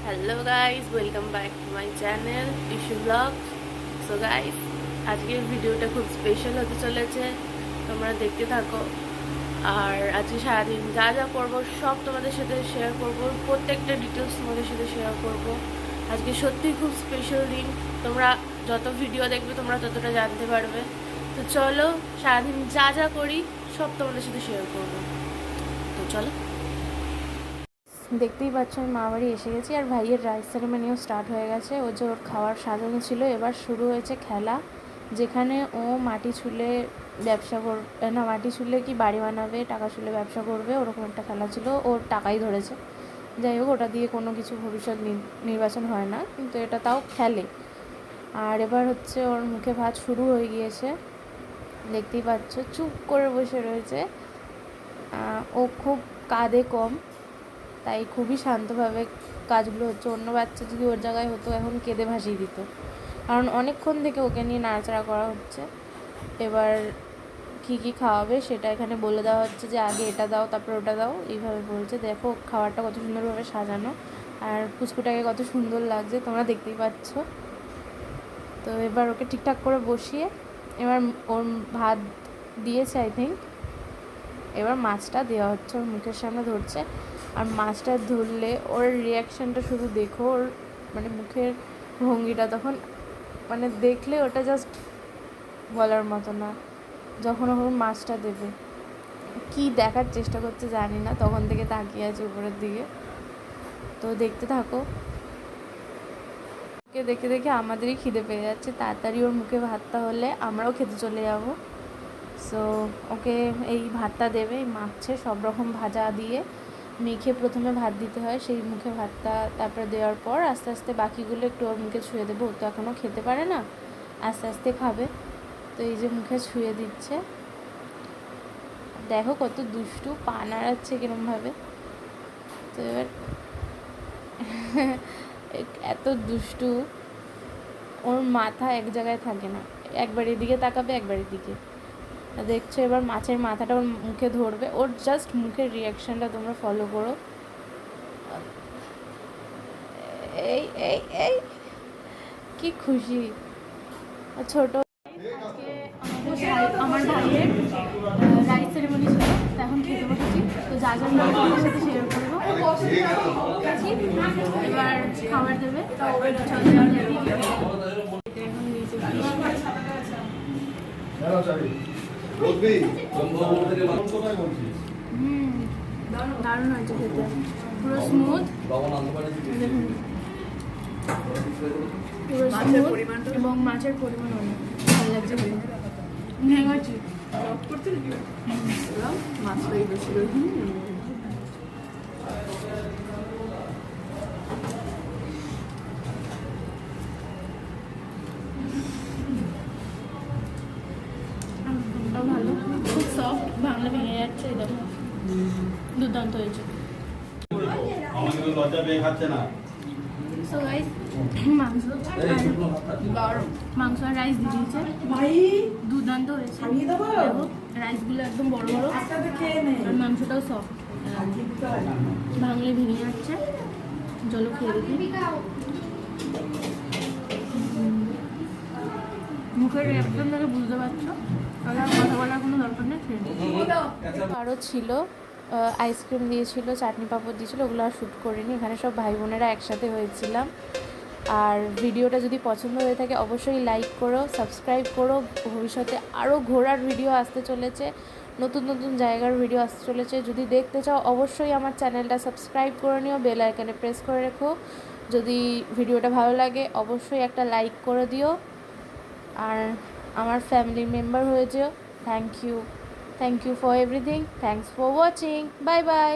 Hello guys, welcome back to my channel issue blog. So guys, আজকের ভিডিওটা খুব special হতে চলেছে, তোমরা দেখতে থাকো। আর আজকে সারাদিন যা যা করবো সব তোমাদের সাথে শেয়ার করব, প্রত্যেকটা ডিটেলস তোমাদের সাথে শেয়ার করব। আজকে সত্যিই খুব স্পেশাল দিন, তোমরা যত ভিডিও দেখবে তোমরা ততটা জানতে পারবে। তো চলো, সারাদিন যা যা করি সব তোমাদের সাথে শেয়ার করবো। তো চলো, দেখতেই পাচ্ছ আমি মা বাড়ি এসে গেছি, আর ভাইয়ের রাইস সেরেমনিও স্টার্ট হয়ে গেছে। ও যে ওর খাওয়ার সাজানো ছিল, এবার শুরু হয়েছে খেলা, যেখানে ও মাটি ছুলে ব্যবসা করবে, না মাটি ছুলে কি বাড়ি বানাবে, টাকা ছুলে ব্যবসা করবে, ওরকম একটা খেলা ছিল। ওর টাকাই ধরেছে। যাই হোক, ওটা দিয়ে কোনো কিছু ভবিষ্যৎ নির্বাচন হয় না, কিন্তু এটা তাও খেলে। আর এবার হচ্ছে ওর মুখে ভাত শুরু হয়ে গিয়েছে, দেখতেই পাচ্ছ চুপ করে বসে রয়েছে। ও খুব কাঁদে কম, তাই খুবই শান্তভাবে কাজগুলো হচ্ছে। অন্য বাচ্চা যদি ওর জায়গায় হতো এখন কেঁদে ভাসিয়ে দিত, কারণ অনেকক্ষণ থেকে ওকে নিয়ে নাড়াচাড়া করা হচ্ছে। এবার কী কী খাওয়াবে সেটা এখানে বলে দেওয়া হচ্ছে, যে আগে এটা দাও তারপরে ওটা দাও, এইভাবে বলছে। দেখো খাবারটা কত সুন্দরভাবে সাজানো, আর পুচকুটাকে কত সুন্দর লাগছে, তোমরা দেখতেই পাচ্ছ। তো এবার ওকে ঠিকঠাক করে বসিয়ে এবার ওর ভাত দিয়েছে আই থিঙ্ক, এবার মাছটা দেওয়া হচ্ছে, ওর মুখের সামনে ধরছে। আর মাছটা ধরলে ওর রিয়াকশানটা শুধু দেখো, ওর মানে মুখের ভঙ্গিটা তখন মানে দেখলে ওটা জাস্ট বলার মতো না। যখন ওর মাছটা দেবে কি দেখার চেষ্টা করছে জানি না, তখন থেকে তাকিয়ে আছে উপরের দিকে। তো দেখতে থাকো, ওকে দেখে দেখে আমাদেরই খিদে পেয়ে যাচ্ছে, তাড়াতাড়ি ওর মুখে ভাতটা হলে আমরাও খেতে চলে যাব। সো ওকে এই ভাতটা দেবে, এই মাছে সব রকম ভাজা দিয়ে মেখে প্রথমে ভাত দিতে হয়, সেই মুখে ভাতটা তারপরে দেওয়ার পর আস্তে আস্তে বাকিগুলো একটু ওর মুখে ছুঁয়ে দেবো। ও তো এখনও খেতে পারে না, আস্তে আস্তে খাবে। তো এই যে মুখে ছুঁয়ে দিচ্ছে, দেখো কত দুষ্টু, পা নাড়াচ্ছে কিরমভাবে। তো এবার এত দুষ্টু, ওর মাথা এক জায়গায় থাকে না, একবার এদিকে তাকাবে একবার এদিকে। দেখছো এবার মাছের মাথাটা ওর মুখে ধরবে, ওর জাস্ট মুখের রিয়াকশানটা তোমরা ফলো করো। এই এই এই কি খুশি ছোট। আজকে আমার ভাইয়ের রাইস সেরেমনি ছিল, তো এখন খেতে বসেছি। তো যা যা তোমাদের সাথে শেয়ার করবো, এবার খাবার দেবে। দারুণ হয়েছে খেতে, পুরো স্মুথ, দেখুন পুরো স্মুথ, এবং মাছের পরিমাণ অনেক ভালো লাগছে। ভেঙেছি মাছটাই বেশি ভালো, খুব সফট, বাংলা ভেঙে যাচ্ছে, দেখো দুর্দান্ত হয়েছে। সো গাইস, মাংস আর রাইস দিয়ে দিয়েছে, দুর্দান্ত হয়েছে। দেখো রাইসগুলো একদম বড় বড়, আর মাংসটাও সফট, ভাঙলে ভেঙে যাচ্ছে। চলো খেয়ে দেখি। মুখের রিয়াকশন থেকে বুঝতে পারছো, তাহলে আর কথা বলার কোনো দরকার নেই। আরও ছিল আইসক্রিম দিয়েছিল, চাটনি পাঁপড় দিয়েছিল, ওগুলো আর শ্যুট করিনি। এখানে সব ভাই বোনেরা একসাথে হয়েছিলাম। আর ভিডিওটা যদি পছন্দ হয়ে থাকে অবশ্যই লাইক করো, সাবস্ক্রাইব করো। ভবিষ্যতে আরও ঘোরার ভিডিও আসতে চলেছে, নতুন নতুন জায়গার ভিডিও আসতে চলেছে। যদি দেখতে চাও অবশ্যই আমার চ্যানেলটা সাবস্ক্রাইব করে নিও, বেল আইকনে প্রেস করে রেখো। যদি ভিডিওটা ভালো লাগে অবশ্যই একটা লাইক করে দিও, আর আমার ফ্যামিলি মেম্বার হয়ে যেও। Thank you for everything, thanks for watching, bye by.